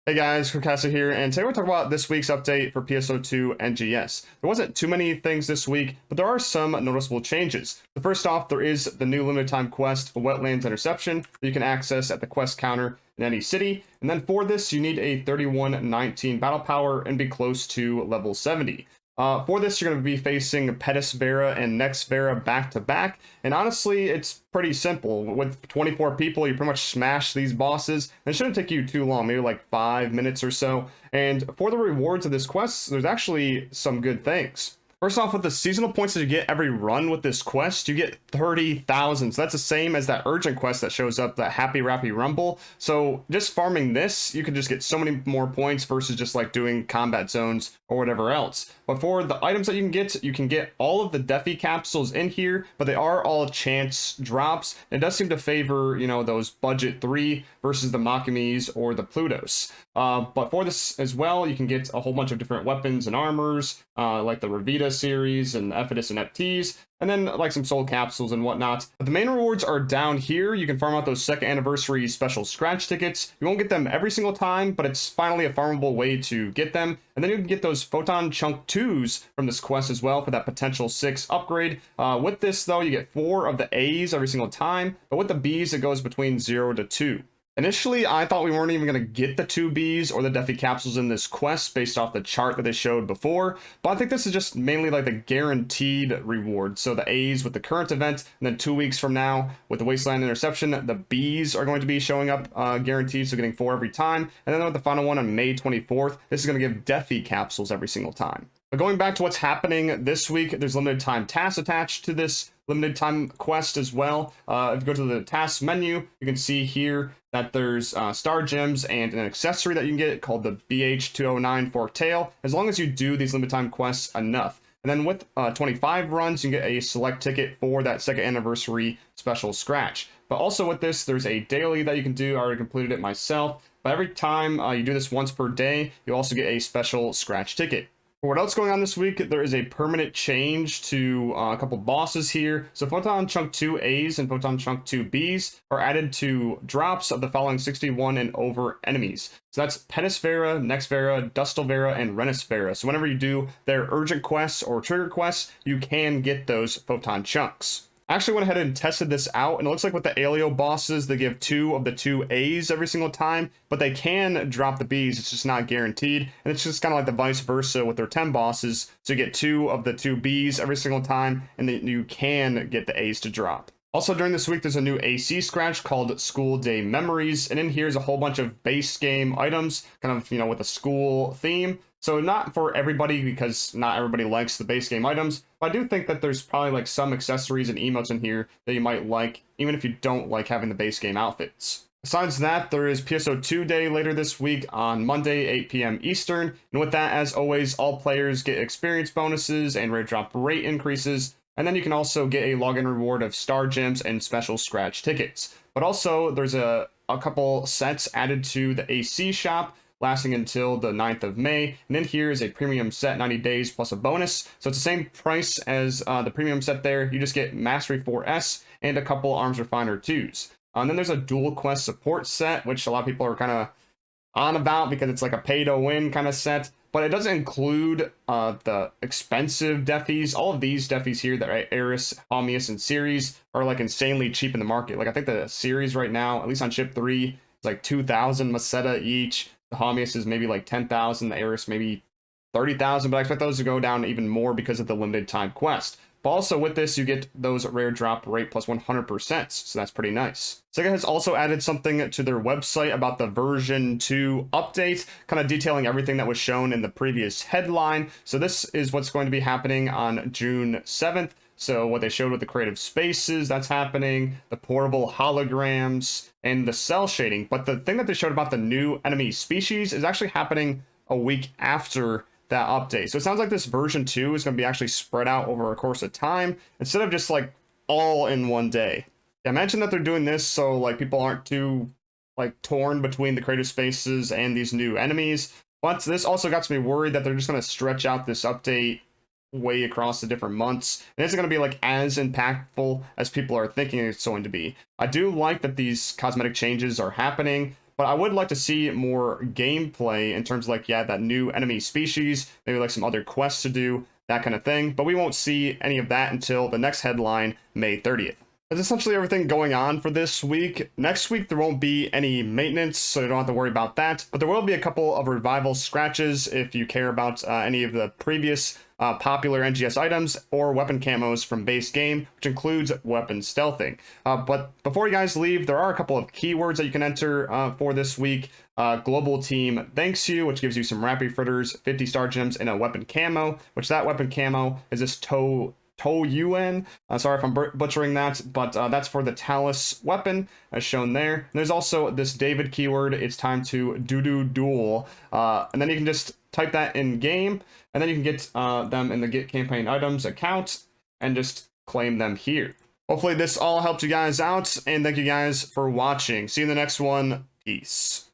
Hey guys, Phantasy here, and today we're talking about this week's update for PSO2 NGS. There wasn't too many things this week, but there are some noticeable changes. The first off, there is the new limited time quest, Wetlands Interception, that you can access at the quest counter in any city. And then for this, you need a 3119 battle power and be close to level 70. For this, you're going to be facing Phantasy Vera and next Vera back to back, and honestly, it's pretty simple. With 24 people, you pretty much smash these bosses, and it shouldn't take you too long, maybe like 5 minutes or so. And for the rewards of this quest, there's actually some good things. First off, with the seasonal points that you get every run with this quest, you get 30,000. So that's the same as that urgent quest that shows up, that Happy Rappy Rumble. So just farming this, you can just get so many more points versus just like doing combat zones or whatever else. But for the items that you can get all of the Defi capsules in here, but they are all chance drops. It does seem to favor, those budget 3 versus the Makimis or the Plutos. But for this as well, you can get a whole bunch of different weapons and armors, like the Revita series and Ephitus and FTs, and then like some soul capsules and whatnot. But the main rewards are down here. You can farm out those second anniversary special scratch tickets. You won't get them every single time, but it's finally a farmable way to get them. And then you can get those Photon chunk 2s from this quest as well for that potential 6 upgrade. With this though, you get 4 of the A's every single time, but with the B's, it goes between 0 to 2. Initially, I thought we weren't even going to get the 2 Bs or the Defi capsules in this quest based off the chart that they showed before, but I think this is just mainly like the guaranteed reward. So the A's with the current event, and then 2 weeks from now with the Wasteland Interception, the Bs are going to be showing up guaranteed, so getting 4 every time. And then with the final one on May 24th, this is going to give Defi capsules every single time. But going back to what's happening this week, there's limited time tasks attached to this limited time quest as well. If you go to the task menu, you can see here that there's star gems and an accessory that you can get called the BH209 Fork Tail, as long as you do these limited time quests enough. And then with 25 runs, you can get a select ticket for that second anniversary special scratch. But also with this, there's a daily that you can do. I already completed it myself. But every time you do this once per day, you also get a special scratch ticket. For what else going on this week, there is a permanent change to a couple bosses here. So Photon Chunk 2 A's and Photon Chunk 2 B's are added to drops of the following 61 and over enemies. So that's Phantasy Vera, Next Vera, Dustal Vera, and Renis Vera. So whenever you do their urgent quests or trigger quests, you can get those Photon Chunks. I actually went ahead and tested this out, and it looks like with the Alio bosses, they give 2 of the 2 A's every single time, but they can drop the B's, it's just not guaranteed, and it's just kind of like the vice versa with their 10 bosses, so you get 2 of the 2 B's every single time, and then you can get the A's to drop. Also during this week, there's a new AC scratch called School Day Memories, and in here is a whole bunch of base game items, kind of, with a school theme. So not for everybody, because not everybody likes the base game items, but I do think that there's probably like some accessories and emotes in here that you might like, even if you don't like having the base game outfits. Besides that, there is PSO2 Day later this week on Monday, 8 p.m. Eastern, and with that, as always, all players get experience bonuses and rate drop rate increases, and then you can also get a login reward of star gems and special scratch tickets. But also, there's a couple sets added to the AC shop, lasting until the 9th of May. And then here is a premium set, 90 days plus a bonus. So it's the same price as the premium set there. You just get Mastery 4S and a couple Arms Refiner 2s. And then there's a dual quest support set, which a lot of people are kind of on about because it's like a pay to win kind of set. But it doesn't include the expensive Defis. All of these Defis here, that Eris, Homius, and Series, are like insanely cheap in the market. Like I think the Series right now, at least on Ship 3, is like 2,000 Maseta each. The Homius is maybe like 10,000, the Eris maybe 30,000, but I expect those to go down even more because of the limited time quest. But also with this, you get those rare drop rate plus 100%, so that's pretty nice. SEGA has also added something to their website about the version 2 update, kind of detailing everything that was shown in the previous headline. So this is what's going to be happening on June 7th. So what they showed with the creative spaces, that's happening, the portable holograms, and the cell shading. But the thing that they showed about the new enemy species is actually happening a week after that update. So it sounds like this version 2 is going to be actually spread out over a course of time, instead of just like all in one day. I mentioned that they're doing this so like people aren't too like torn between the creative spaces and these new enemies. But this also got me worried that they're just going to stretch out this update way across the different months, and it's going to be like as impactful as people are thinking it's going to be. I do like that these cosmetic changes are happening, but I would like to see more gameplay in terms of like, yeah, that new enemy species, maybe like some other quests to do, that kind of thing. But we won't see any of that until the next headline, May 30th. That's essentially everything going on for this week. Next week, there won't be any maintenance, so you don't have to worry about that. But there will be a couple of revival scratches if you care about any of the previous popular NGS items or weapon camos from base game, which includes weapon stealthing. But before you guys leave, there are a couple of keywords that you can enter for this week. Global Team thanks you, which gives you some Rapid Fritters, 50 star gems, and a weapon camo, which that weapon camo is this Toyuan. Sorry if I'm butchering that, but that's for the Talus weapon, as shown there. And there's also this David keyword. It's time to duel. And then you can just type that in game, and then you can get them in the Get Campaign Items account and just claim them here. Hopefully this all helped you guys out, and thank you guys for watching. See you in the next one. Peace.